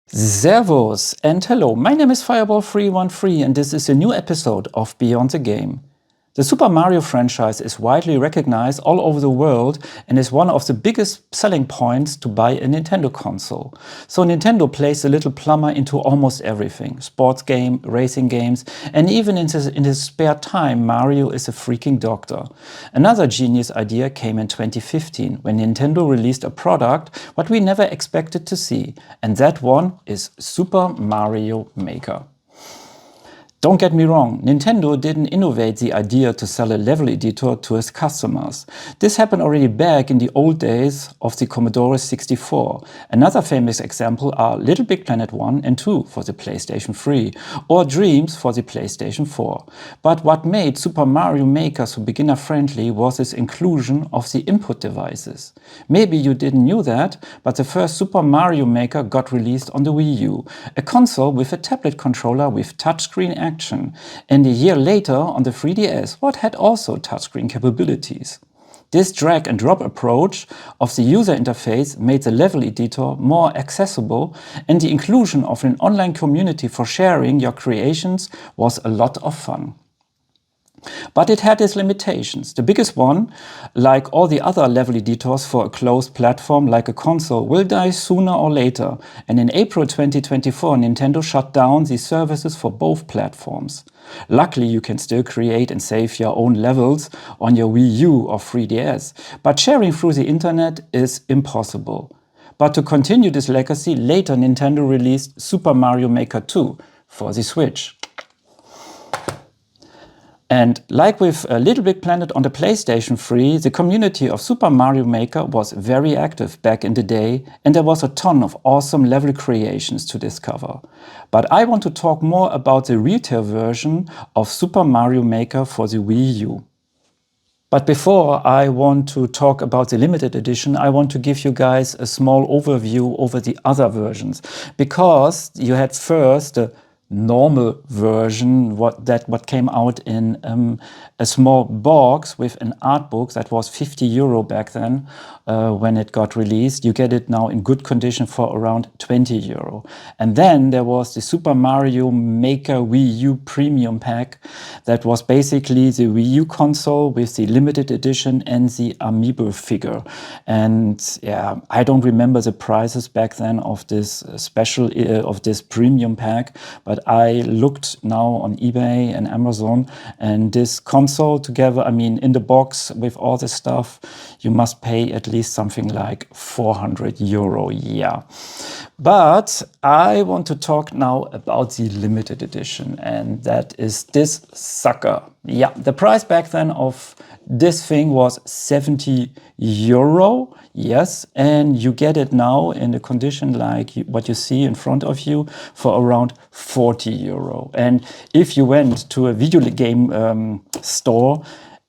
Servus and hello, my name is Fireball313 and this is a new episode of Beyond the Game. The Super Mario franchise is widely recognized all over the world and is one of the biggest selling points to buy a Nintendo console. So Nintendo plays the little plumber into almost everything. Sports game, racing games, and even in his spare time, Mario is a freaking doctor. Another genius idea came in 2015 when Nintendo released a product what we never expected to see. And that one is Super Mario Maker. Don't get me wrong, Nintendo didn't innovate the idea to sell a level editor to its customers. This happened already back in the old days of the Commodore 64. Another famous example are Little Big Planet 1 and 2 for the PlayStation 3, or Dreams for the PlayStation 4. But what made Super Mario Maker so beginner-friendly was its inclusion of the input devices. Maybe you didn't know that, but the first Super Mario Maker got released on the Wii U, a console with a tablet controller with touchscreen action, and a year later on the 3DS, what had also touchscreen capabilities. This drag and drop approach of the user interface made the level editor more accessible, and the inclusion of an online community for sharing your creations was a lot of fun. But it had its limitations. The biggest one, like all the other level editors for a closed platform like a console, will die sooner or later. And in April 2024, Nintendo shut down the services for both platforms. Luckily, you can still create and save your own levels on your Wii U or 3DS, but sharing through the internet is impossible. But to continue this legacy, later Nintendo released Super Mario Maker 2 for the Switch. And like with Little Big Planet on the PlayStation 3, the community of Super Mario Maker was very active back in the day, and there was a ton of awesome level creations to discover. But I want to talk more about the retail version of Super Mario Maker for the Wii U. But before I want to talk about the limited edition, I want to give you guys a small overview over the other versions, because you had first the normal version, what came out in a small box with an art book that was €50 back then when it got released. You get it now in good condition for around €20. And then there was the Super Mario Maker Wii U Premium Pack that was basically the Wii U console with the limited edition and the amiibo figure. And yeah, I don't remember the prices back then of this special, of this premium pack, but I looked now on eBay and Amazon, and this console together, I mean, in the box with all the stuff, you must pay at least something like €400, yeah. But I want to talk now about the limited edition, and that is this sucker. Yeah, the price back then of this thing was €70. Yes, and you get it now in a condition like what you see in front of you for around €40. And if you went to a video game store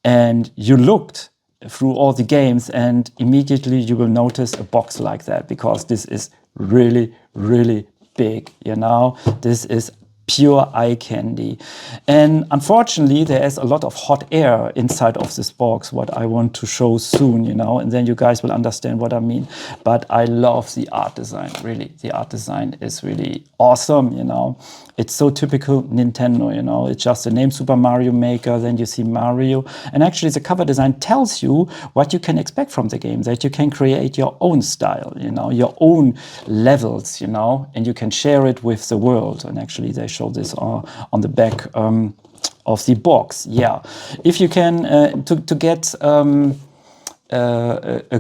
and you looked through all the games, and immediately you will notice a box like that, because this is really, really big, you know. This is pure eye candy. And unfortunately, there is a lot of hot air inside of this box, what I want to show soon, you know, and then you guys will understand what I mean. But I love the art design, really. The art design is really awesome, you know. It's so typical Nintendo, you know. It's just the name Super Mario Maker, then you see Mario. And actually, the cover design tells you what you can expect from the game, that you can create your own style, you know, your own levels, you know, and you can share it with the world. And actually, they show this on the back of the box. Yeah, if you can to get a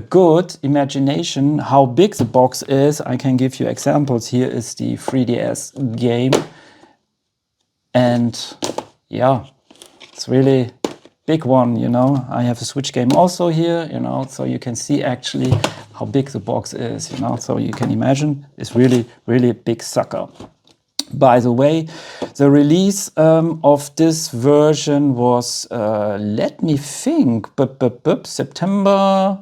good imagination how big the box is, I can give you examples. Here is the 3DS game, and yeah, it's really big one, you know. I have a Switch game also here, you know, so you can see actually how big the box is, you know, so you can imagine it's really, really a big sucker. By the way, the release of this version was, let me think, September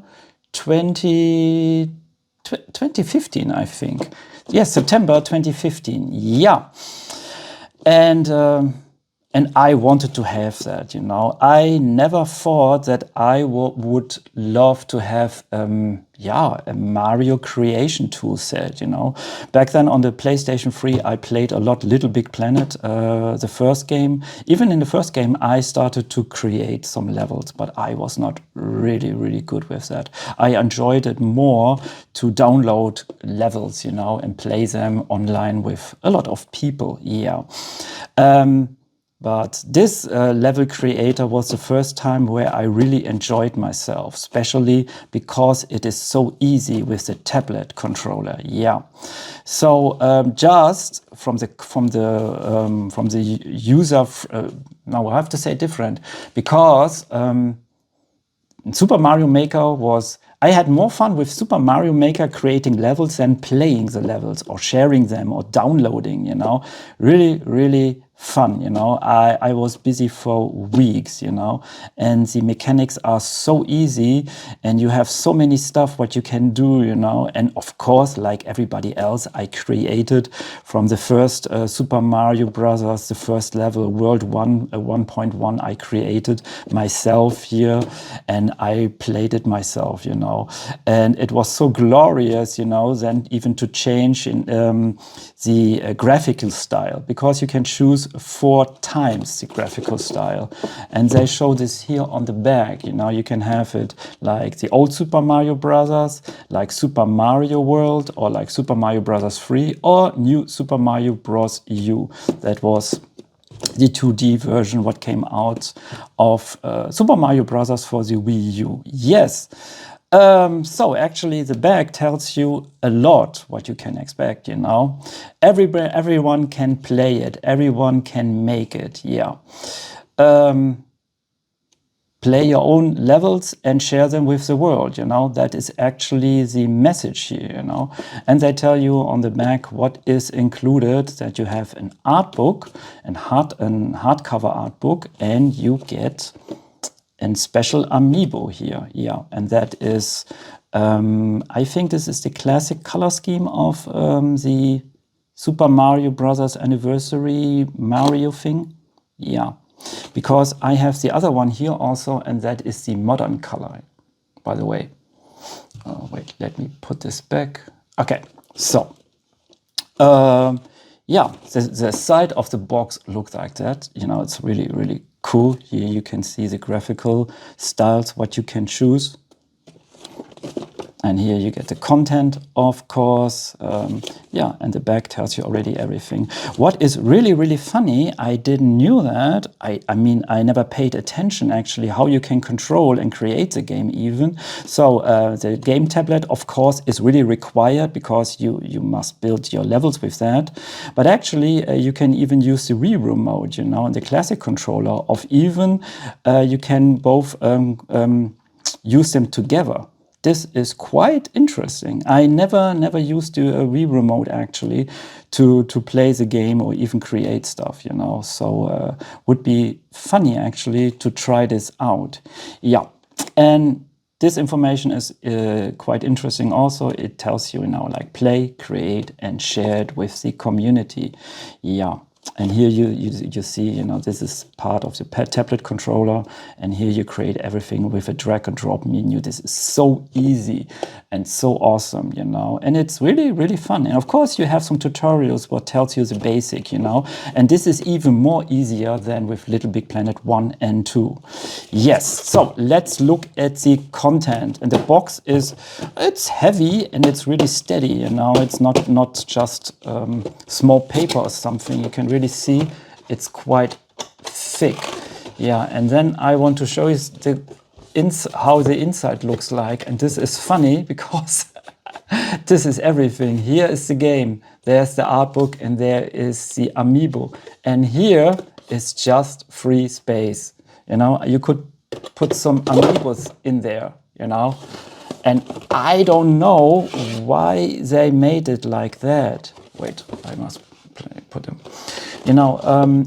2015, I think. Yes, September 2015, yeah. And And I wanted to have that, you know. I never thought that I would love to have, yeah, a Mario creation tool set, you know. Back then on the PlayStation 3, I played a lot Little Big Planet, the first game. Even in the first game, I started to create some levels, but I was not really good with that. I enjoyed it more to download levels, you know, and play them online with a lot of people, yeah. But this level creator was the first time where I really enjoyed myself, especially because it is so easy with the tablet controller. Yeah. So just from the user, now I have to say different, because Super Mario Maker was, I had more fun with Super Mario Maker creating levels than playing the levels or sharing them or downloading, you know. Really fun, you know. I was busy for weeks, you know, and the mechanics are so easy and you have so many stuff what you can do, you know. And of course, like everybody else, I created from the first Super Mario Brothers, the first level, World 1.1, I created myself here and I played it myself, you know. And it was so glorious, you know, then even to change in the graphical style, because you can choose 4 times the graphical style. And they show this here on the back, you know. You can have it like the old Super Mario Brothers, like Super Mario World, or like Super Mario Brothers 3, or new Super Mario Bros. U. That was the 2D version what came out of Super Mario Brothers for the Wii U. Yes. So actually the back tells you a lot what you can expect, you know. Everyone can play it. Everyone can make it, yeah. Play your own levels and share them with the world, you know. That is actually the message here, you know. And they tell you on the back what is included, that you have an art book, a hardcover art book, and you get a special amiibo here, yeah. And that is, I think this is the classic color scheme of the Super Mario Brothers Anniversary Mario thing, yeah. Because I have the other one here also, and that is the modern color, by the way. Oh, wait, let me put this back. Okay, so, yeah, the side of the box looks like that. You know, it's really cool. Here you can see the graphical styles, what you can choose. And here you get the content, of course. Yeah, and the back tells you already everything. What is really funny, I didn't knew that. I mean, I never paid attention actually how you can control and create the game even. So the game tablet, of course, is really required because you must build your levels with that. But actually, you can even use the Wii remote, you know, and the classic controller of even, you can both use them together. This is quite interesting. I never used the Wii remote actually to play the game or even create stuff, you know. So would be funny actually to try this out. Yeah, and this information is quite interesting also. It tells you, you know, like play, create, and share it with the community. Yeah. And here you see, you know, this is part of the tablet controller, and here you create everything with a drag and drop menu. This is so easy and so awesome, you know, and it's really fun. And of course you have some tutorials what tells you the basic, you know, and this is even more easier than with Little Big Planet 1 and 2. Yes, so let's look at the content. And the box it's heavy and it's really steady, you know. It's not just small paper or something. You can really see it's quite thick, yeah. And then I want to show you how the inside looks like, and this is funny because this is everything. Here is the game, there's the art book, and there is the amiibo, and here is just free space, you know. You could put some amiibos in there, you know, and I don't know why they made it like that. Wait, I must put them. You know,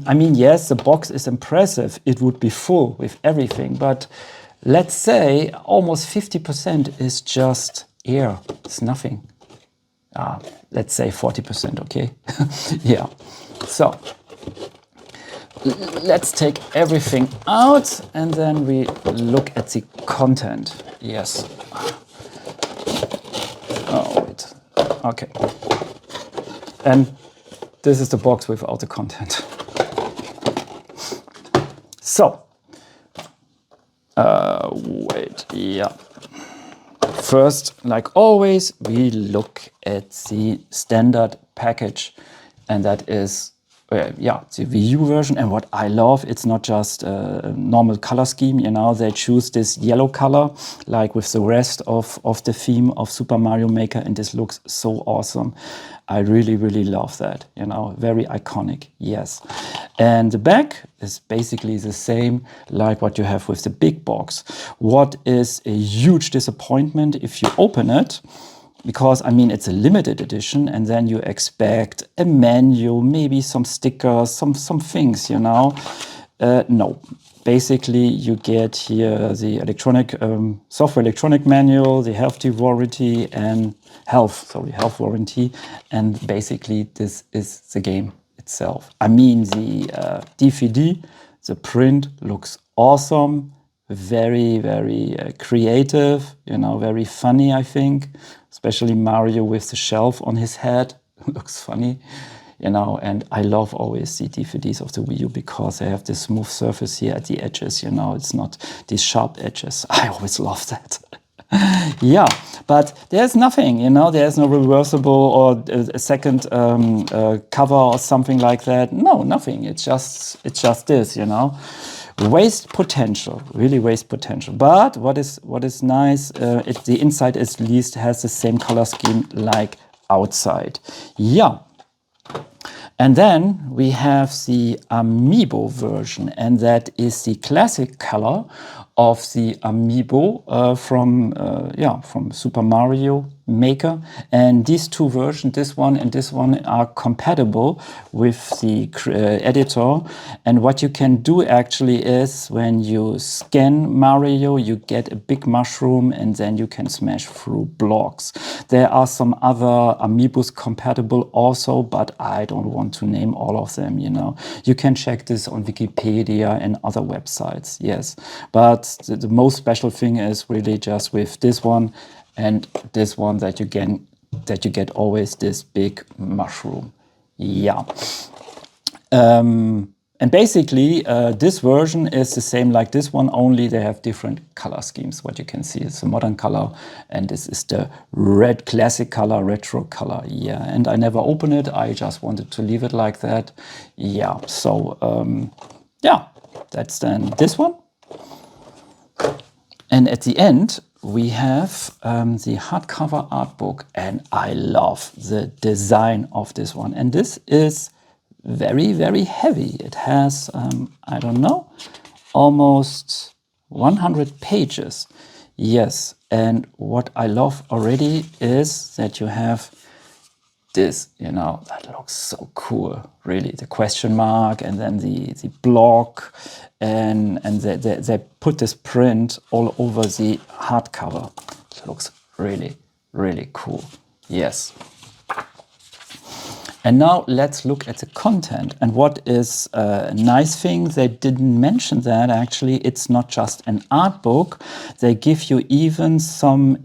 I mean, yes, the box is impressive. It would be full with everything, but let's say almost 50% is just air. It's nothing. Let's say 40%, okay? Yeah. So let's take everything out and then we look at the content. Yes. Oh, wait. Okay. And this is the box without the content. So, wait, yeah. First, like always, we look at the standard package, and that is yeah, the VU version. And what I love, it's not just a normal color scheme, you know, they choose this yellow color, like with the rest of the theme of Super Mario Maker, and this looks so awesome. I really, really love that, you know, very iconic, yes. And the back is basically the same like what you have with the big box. What is a huge disappointment if you open it, because I mean it's a limited edition, and then you expect a menu, maybe some stickers, some things, you know. No, basically you get here the electronic software electronic manual, the health warranty, and health warranty, and basically this is the game itself. I mean the DVD, the print looks awesome. Very, very creative, you know, very funny, I think. Especially Mario with the shelf on his head. Looks funny, you know, and I love always the DVDs of the Wii U because they have this smooth surface here at the edges, you know, it's not these sharp edges. I always love that. Yeah, but there's nothing, you know, there's no reversible or a second cover or something like that. No, nothing. It's just this, you know. Waste potential, really waste potential. But what is nice, the inside at least has the same color scheme like outside. Yeah. And then we have the Amiibo version, and that is the classic color of the Amiibo from Super Mario Maker. And these two versions, this one and this one, are compatible with the editor. And what you can do actually is when you scan Mario, you get a big mushroom and then you can smash through blocks. There are some other Amiibos compatible also, but I don't want to name all of them, you know. You can check this on Wikipedia and other websites, yes. But the most special thing is really just with this one and this one that you get always this big mushroom. Yeah. And basically, this version is the same like this one, only they have different color schemes. What you can see is a modern color, and this is the red classic color, retro color. Yeah, and I never open it. I just wanted to leave it like that. Yeah, so yeah, that's then this one. And at the end, we have the hardcover art book, and I love the design of this one. And this is very, very heavy. It has, I don't know, almost 100 pages. Yes, and what I love already is that you have this, you know, that looks so cool, really. The question mark and then the block, and they put this print all over the hardcover. It looks really, really cool. Yes. And now let's look at the content. And what is a nice thing, they didn't mention that actually, it's not just an art book. They give you even some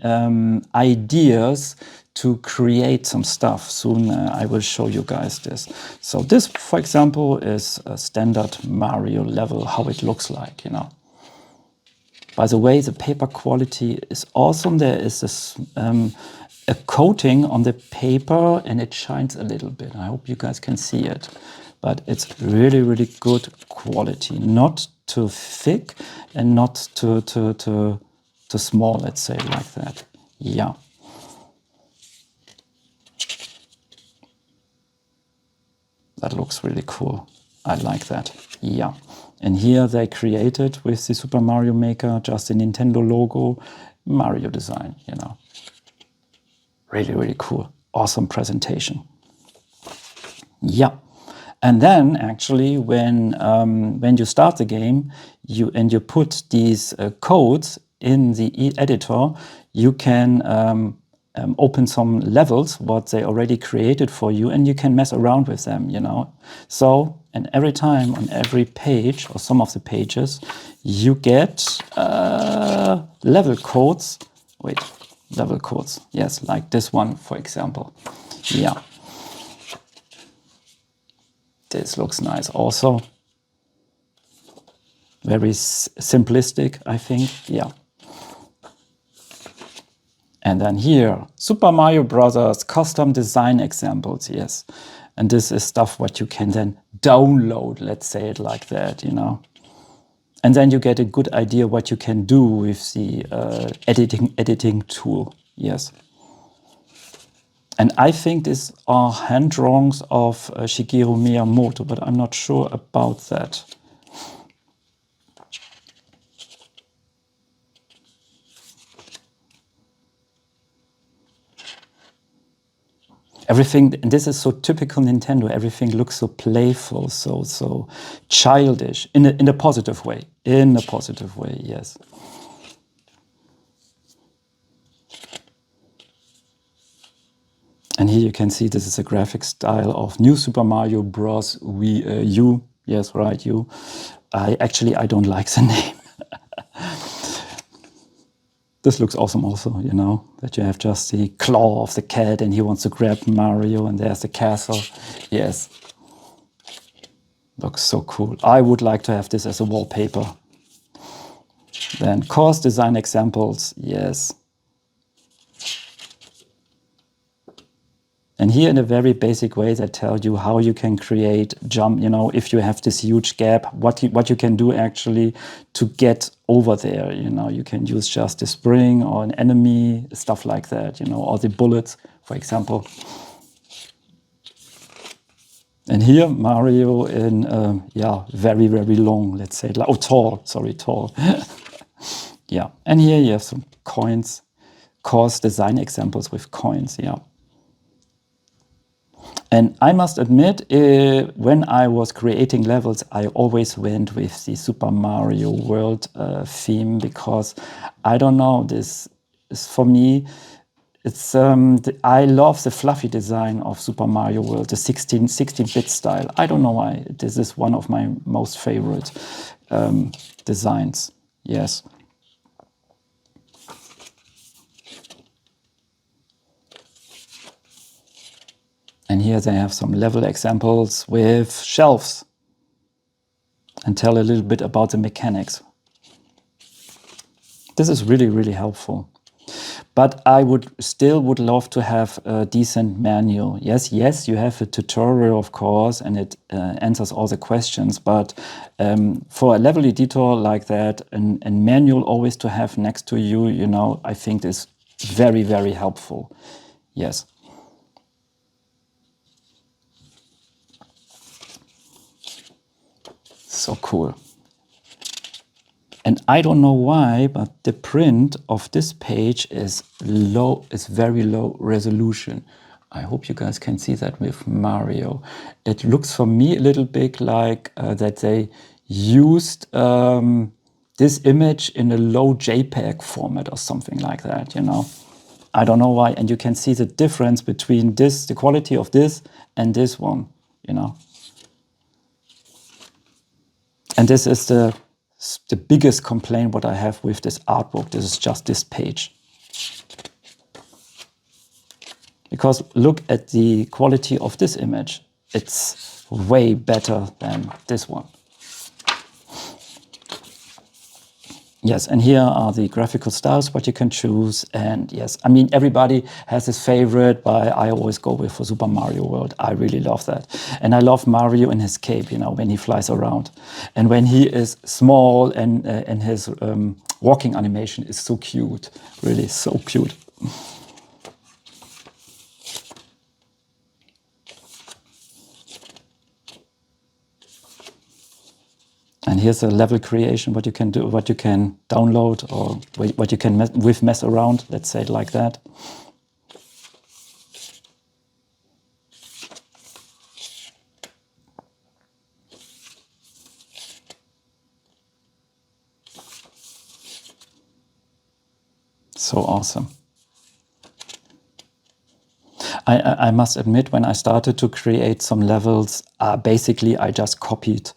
ideas to create some stuff. Soon I will show you guys this. So this, for example, is a standard Mario level, how it looks like, you know. By the way, the paper quality is awesome. There is this a coating on the paper and it shines a little bit. I hope you guys can see it. But it's really, really good quality. Not too thick and not too small, let's say, like that. Yeah. That looks really cool. I like that. Yeah. And here they created with the Super Mario Maker just a Nintendo logo, Mario design, you know. Really, really cool. Awesome presentation. Yeah. And then actually when you start the game, you put these codes in the editor, you can open some levels, what they already created for you, and you can mess around with them, you know. So, and every time on every page or some of the pages, you get level codes. Wait, level codes. Yes, like this one, for example. Yeah. This looks nice also. Very simplistic, I think. Yeah. And then here, Super Mario Brothers custom design examples, yes. And this is stuff what you can then download, let's say it like that, you know. And then you get a good idea what you can do with the editing tool, yes. And I think these are hand drawings of Shigeru Miyamoto, but I'm not sure about that. Everything, and this is so typical Nintendo, everything looks so playful, so childish, in a positive way. In a positive way, yes. And here you can see this is a graphic style of New Super Mario Bros. Wii U. Yes, right, U. I don't like the name. This looks awesome also, you know, that you have just the claw of the cat and he wants to grab Mario and there's the castle. Yes. Looks so cool. I would like to have this as a wallpaper. Then course design examples, yes. And here in a very basic way, they tell you how you can create jump, you know, if you have this huge gap, what you can do actually to get over there. You know, you can use just a spring or an enemy, stuff like that, you know, or the bullets, for example. And here Mario in, yeah, very, very long, let's say, oh, tall, sorry, tall. Yeah, and here you have some coins, course design examples with coins, yeah. And I must admit, when I was creating levels, I always went with the Super Mario World theme because, I don't know, this is for me, it's I love the fluffy design of Super Mario World, the 16-bit style. I don't know why. This is one of my most favorite designs, yes. And here they have some level examples with shelves and tell a little bit about the mechanics. This is really, really helpful. But I would love to have a decent manual. Yes, you have a tutorial, of course, and it answers all the questions. But for a level editor like that, a manual always to have next to you, you know, I think is very, very helpful. Yes. So cool. And I don't know why, but the print of this page is very low resolution. I hope you guys can see that with Mario. It looks for me a little bit like that they used this image in a low JPEG format or something like that, you know. I don't know why. And you can see the difference between this, the quality of this and this one, you know. And this is the biggest complaint what I have with this artwork. This is just this page. Because look at the quality of this image. It's way better than this one. Yes, and here are the graphical styles, what you can choose. And yes, I mean, everybody has his favorite, but I always go with for Super Mario World. I really love that. And I love Mario in his cape, you know, when he flies around. And when he is small and his walking animation is so cute, really so cute. And here's a level creation, what you can do, what you can download, or what you can mess around, let's say it like that. So awesome. I must admit, when I started to create some levels, basically I just copied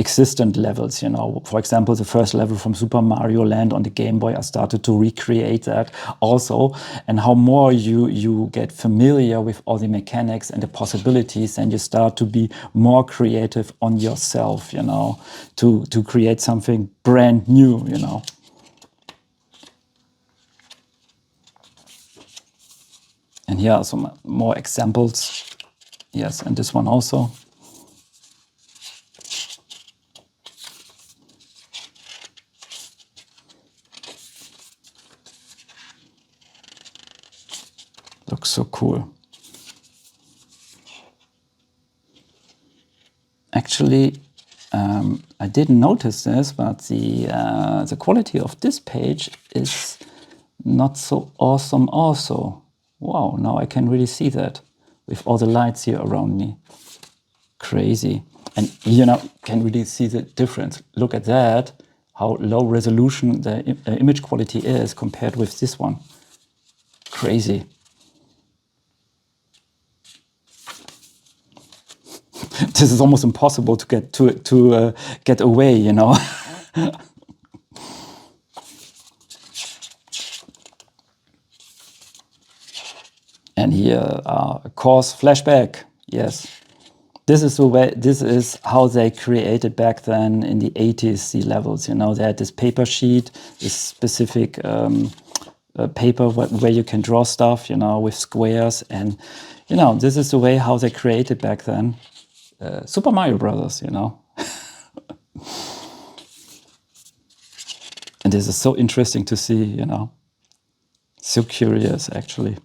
existent levels, you know. For example, the first level from Super Mario Land on the Game Boy, I started to recreate that also. And how more you get familiar with all the mechanics and the possibilities, and you start to be more creative on yourself, you know, to create something brand new, you know. And here are some more examples. Yes, and this one also. Looks so cool. Actually, I didn't notice this, but the quality of this page is not so awesome also. Wow, now I can really see that with all the lights here around me. Crazy. And you know, can really see the difference. Look at that, how low resolution the image quality is compared with this one. Crazy. This is almost impossible to get away, you know. And here, of course, flashback. Yes, this is the way. This is how they created back then in the 80s. The levels, you know, they had this paper sheet, this specific paper where you can draw stuff, you know, with squares, and you know, this is the way how they created back then. Super Mario Brothers, you know. And this is so interesting to see, you know. So curious, actually.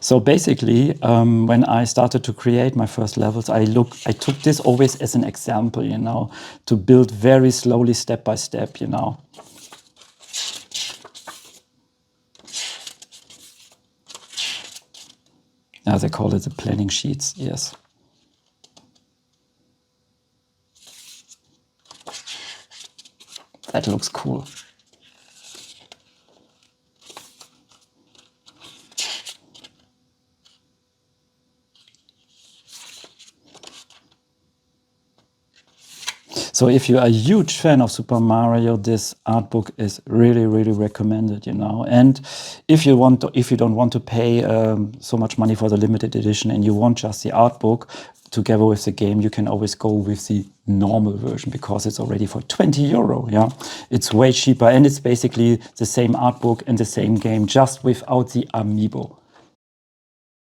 So basically, when I started to create my first levels, I took this always as an example, you know, to build very slowly, step by step, you know. As they call it, the planning sheets, yes. That looks cool. So if you are a huge fan of Super Mario, this art book is really, really recommended, you know. And if you don't want to pay so much money for the limited edition and you want just the art book together with the game, you can always go with the normal version because it's already for 20 euro, yeah. It's way cheaper and it's basically the same art book and the same game, just without the amiibo.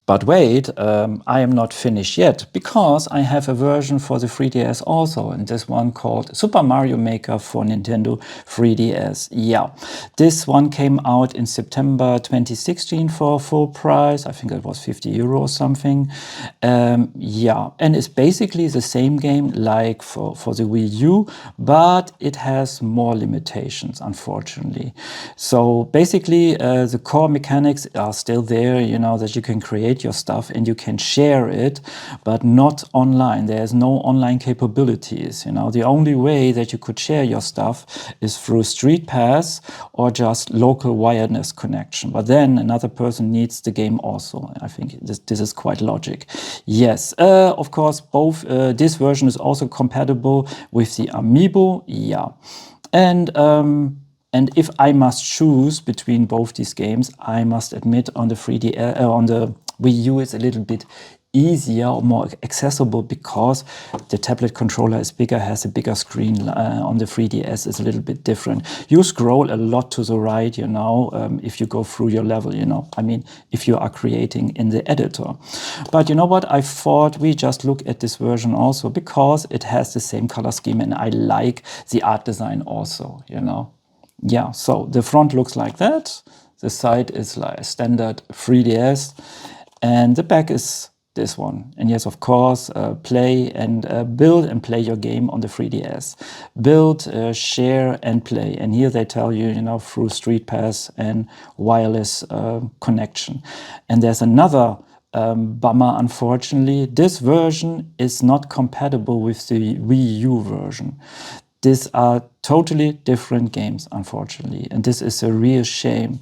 But wait, I am not finished yet, because I have a version for the 3DS also, and this one called Super Mario Maker for Nintendo 3DS. Yeah, this one came out in September 2016 for full price. I think it was 50 euro or something. Yeah, and it's basically the same game like for the Wii U, but it has more limitations, unfortunately. So basically, the core mechanics are still there, you know, that you can create your stuff and you can share it, but not online. There's no online capabilities, you know. The only way that you could share your stuff is through Street Pass or just local wireless connection. But then another person needs the game also. I think this is quite logic. Yes, of course, both this version is also compatible with the Amiibo. Yeah, and if I must choose between both these games, I must admit on the 3D on the Wii U is a little bit easier or more accessible because the tablet controller is bigger, has a bigger screen. On the 3DS is a little bit different. You scroll a lot to the right, you know, if you go through your level, you know. I mean, if you are creating in the editor. But you know what? I thought we just look at this version also because it has the same color scheme and I like the art design also, you know. Yeah, so the front looks like that. The side is like a standard 3DS and the back is this one. And yes, of course, play and build and play your game on the 3DS. Build, share and play. And here they tell you, you know, through Street Pass and wireless connection. And there's another bummer, unfortunately. This version is not compatible with the Wii U version. These are Totally different games, unfortunately, and this is a real shame.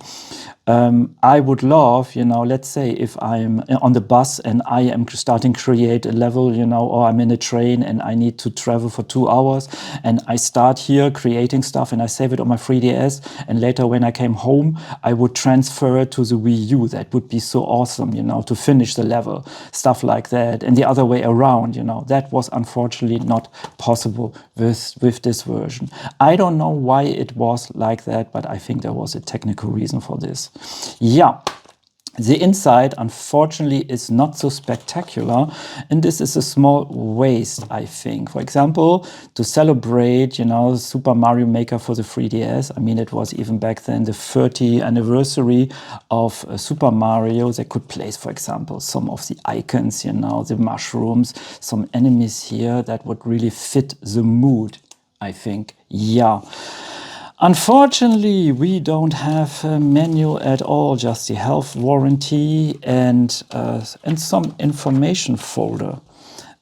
I would love, you know, let's say if I'm on the bus and I am starting to create a level, you know, or I'm in a train and I need to travel for 2 hours and I start here creating stuff and I save it on my 3DS, and later when I came home, I would transfer it to the Wii U. That would be so awesome, you know, to finish the level, stuff like that. And the other way around, you know, that was unfortunately not possible with this version. I don't know why it was like that, but I think there was a technical reason for this. Yeah, the inside unfortunately is not so spectacular, and this is a small waste, I think. For example, to celebrate, you know, Super Mario Maker for the 3DS, I mean, it was even back then the 30th anniversary of Super Mario. They could place, for example, some of the icons, you know, the mushrooms, some enemies here that would really fit the mood, I think. Yeah. Unfortunately, we don't have a menu at all, just the health warranty and some information folder.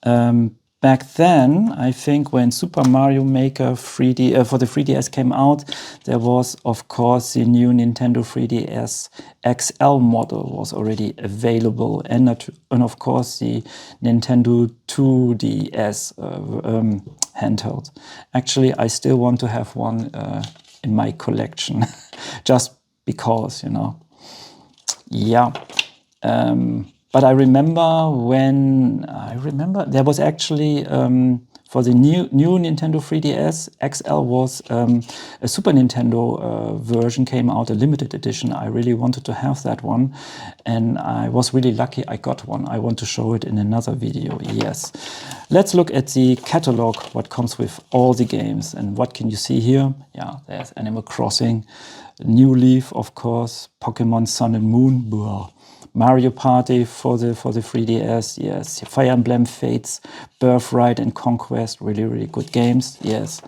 Back then, I think when Super Mario Maker 3D for the 3DS came out, there was, of course, the new Nintendo 3DS XL model was already available, and of course the Nintendo 2DS handheld. Actually, I still want to have one in my collection, just because, you know. Yeah. But I remember there was actually for the new Nintendo 3DS XL was a Super Nintendo version came out, a limited edition. I really wanted to have that one, and I was really lucky I got one. I want to show it in another video. Yes, let's look at the catalog, what comes with all the games, and what can you see here? Yeah, there's Animal Crossing, New Leaf, of course, Pokemon Sun and Moon. Blah. Mario Party for the 3DS, yes. Fire Emblem Fates, Birthright and Conquest, really, really good games, yes.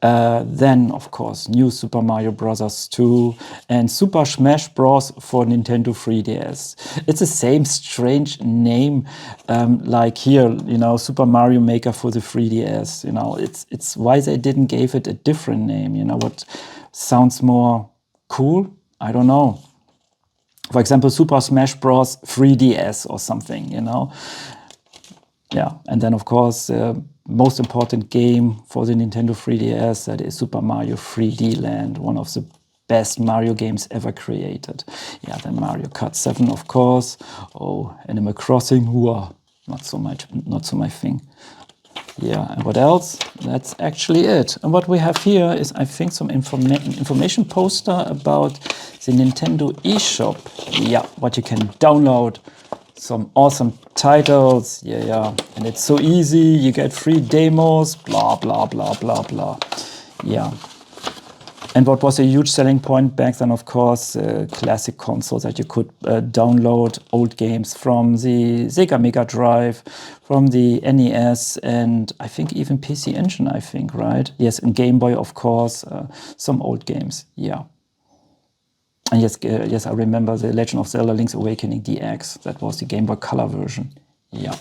Then, of course, new Super Mario Bros. 2 and Super Smash Bros. For Nintendo 3DS. It's the same strange name, like here, you know, Super Mario Maker for the 3DS. You know, it's why they didn't give it a different name. You know, what sounds more cool? I don't know. For example, Super Smash Bros. 3DS or something, you know. Yeah, and then of course, most important game for the Nintendo 3DS, that is Super Mario 3D Land, one of the best Mario games ever created. Yeah, then Mario Kart 7, of course. Oh, Animal Crossing, whoa, not so my thing. Yeah, and what else? That's actually it. And what we have here is, I think, some information poster about the Nintendo eShop. Yeah, what you can download. Some awesome titles. Yeah. And it's so easy. You get free demos, blah, blah, blah, blah, blah. Yeah. And what was a huge selling point back then, of course, classic consoles that you could download old games from the Sega Mega Drive, from the NES, and I think even PC Engine, I think, right? Yes, and Game Boy, of course, some old games, yeah. And yes, I remember the Legend of Zelda Link's Awakening DX. That was the Game Boy Color version, yeah.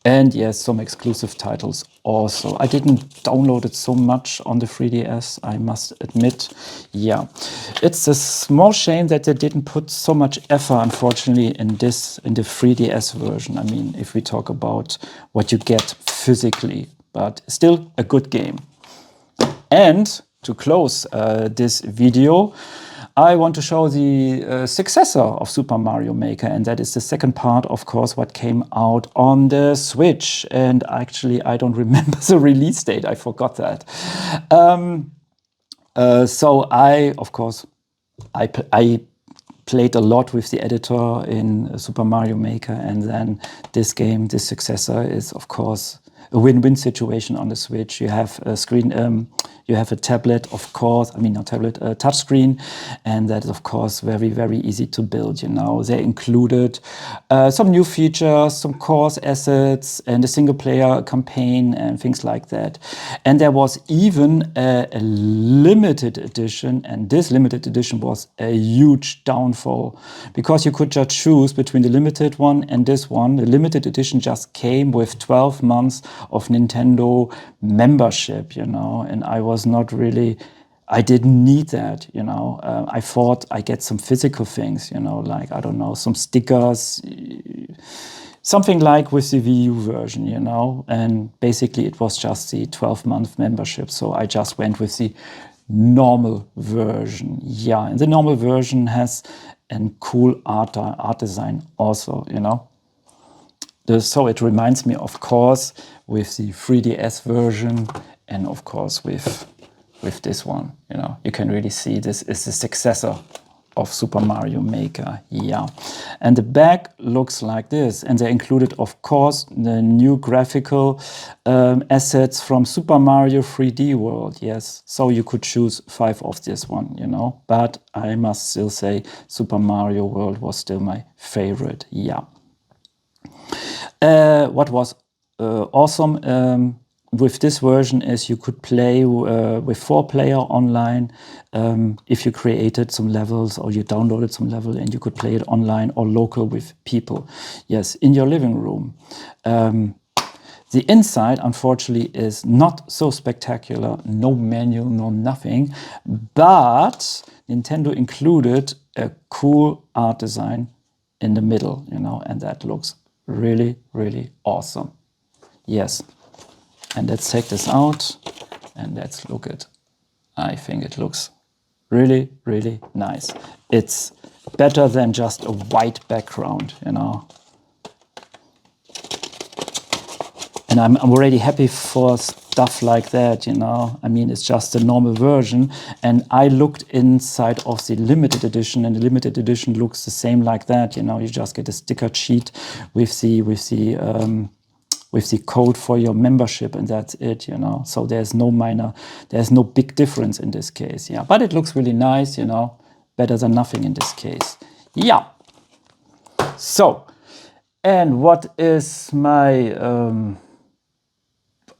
And yes, some exclusive titles also. I didn't download it so much on the 3DS, I must admit. Yeah, it's a small shame that they didn't put so much effort, unfortunately, in the 3DS version. I mean, if we talk about what you get physically, but still a good game. And to close this video, I want to show the successor of Super Mario Maker, and that is the second part, of course, what came out on the Switch. And actually, I don't remember the release date. I forgot that. So I, of course, I played a lot with the editor in Super Mario Maker, and then this game, this successor, is, of course, a win-win situation on the Switch. You have a screen, you have a tablet, of course, I mean, not tablet, a touch screen, and that is, of course, very, very easy to build, you know. They included some new features, some course assets, and a single-player campaign, and things like that. And there was even a limited edition, and this limited edition was a huge downfall, because you could just choose between the limited one and this one. The limited edition just came with 12 months of Nintendo membership, you know, and I was not really, I didn't need that, you know. I thought I get some physical things, you know, like, I don't know, some stickers, something like with the Wii U version, you know, and basically it was just the 12-month membership. So I just went with the normal version. Yeah, and the normal version has a cool art design also, you know. So it reminds me, of course, with the 3DS version and of course with this one, you know. You can really see this is the successor of Super Mario Maker, yeah. And the back looks like this. And they included, of course, the new graphical assets from Super Mario 3D World, yes. So you could choose 5 of this one, you know. But I must still say Super Mario World was still my favorite, yeah. What was awesome with this version is you could play with 4-player online if you created some levels or you downloaded some level, and you could play it online or local with people, yes, in your living room. The inside, unfortunately, is not so spectacular, no manual, no nothing, but Nintendo included a cool art design in the middle, you know, and that looks really, really awesome. Yes. And let's take this out and let's look at, I think it looks really, really nice. It's better than just a white background, you know. And I'm already happy for stuff like that, you know. I mean, it's just a normal version. And I looked inside of the limited edition, and the limited edition looks the same like that, you know. You just get a sticker sheet with the code for your membership, and that's it, you know. So there's no big difference in this case, yeah. But it looks really nice, you know, better than nothing in this case, yeah. So, and what is my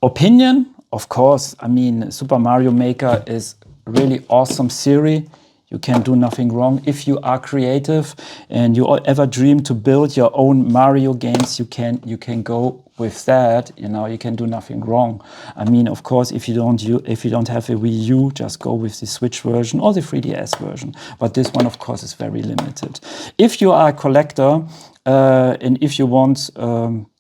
opinion? Of course, I mean, Super Mario Maker is really awesome series. You can do nothing wrong. If you are creative and you ever dream to build your own Mario games, you can go with that. You know, you can do nothing wrong. I mean, of course, if you don't have a Wii U, just go with the Switch version or the 3DS version. But this one, of course, is very limited. If you are a collector, and if you want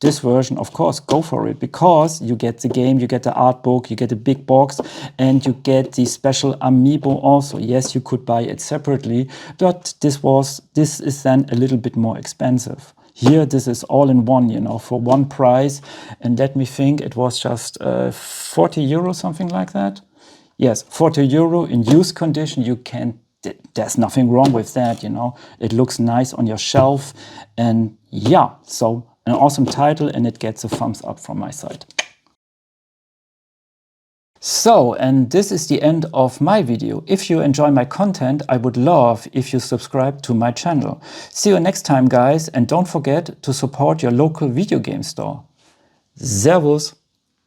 this version, of course, go for it, because you get the game, you get the art book, you get a big box, and you get the special amiibo also. Yes, you could buy it separately, but this is then a little bit more expensive. Here, this is all in one, you know, for one price. And let me think, it was just 40 euro, something like that. Yes, 40 euro in used condition. You can. There's nothing wrong with that, you know. It looks nice on your shelf, and yeah, so an awesome title, and it gets a thumbs up from my side. So, and this is the end of my video. If you enjoy my content, I would love if you subscribe to my channel. See you next time, guys, and don't forget to support your local video game store. Servus!